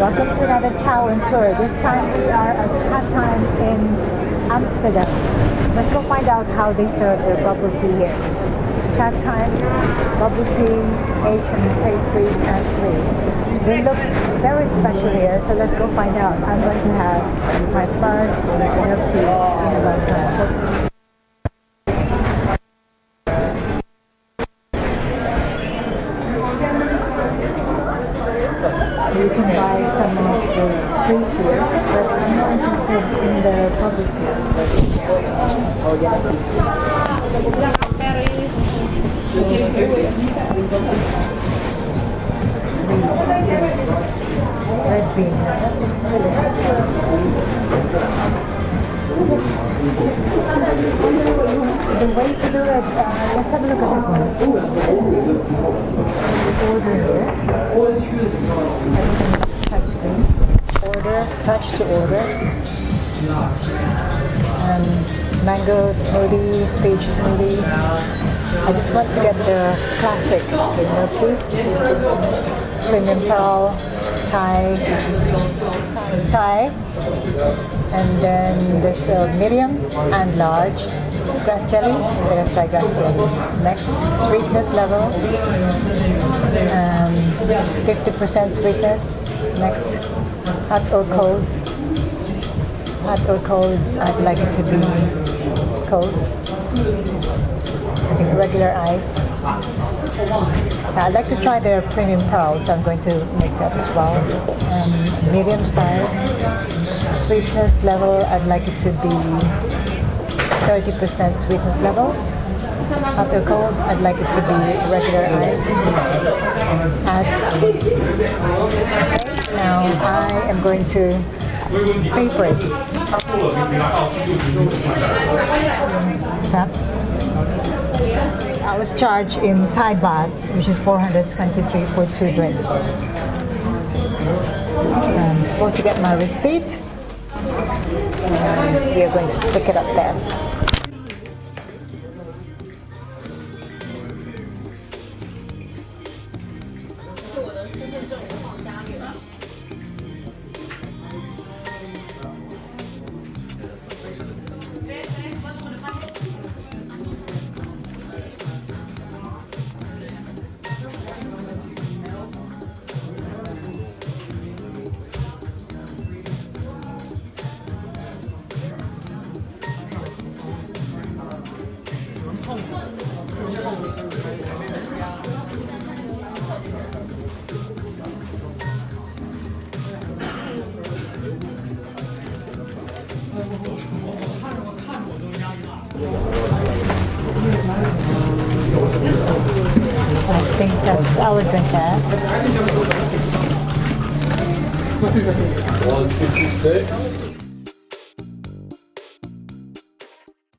Welcome to another Chao tour. This time we are at Chatime in Amsterdam. Let's go find out how they serve their bubble tea here. Chatime, bubble tea, Asian, pastries, and sweets. They look very special here, so let's go find out. I'm going to have my first milk tea in about time. You can buy some of the sweets here, but I'm not interested in the bubble tea. Oh yeah. Red bean. The way to do it, let's have a look at this one. Order here. Order, touch to order. Mango smoothie, peach smoothie. I just want to get the classic milk tea, premium pearl, Thai, and then this medium and large grass jelly. We're gonna try grass jelly. Next, sweetness level, 50% sweetness. Next, hot or cold. Hot or cold, I'd like it to be cold. I think regular iced. I'd like to try their premium pearl, so I'm going to make that as well. Medium size. Sweetness level, I'd like it to be 30% sweetness level. Hot or cold, I'd like it to be regular ice. Okay, now I am going to pay for it. Tap. I was charged in Thai baht, which is 423 for 2 drinks. I'm supposed to get my receipt, and we are going to pick it up there. I think that's our drink there. 166.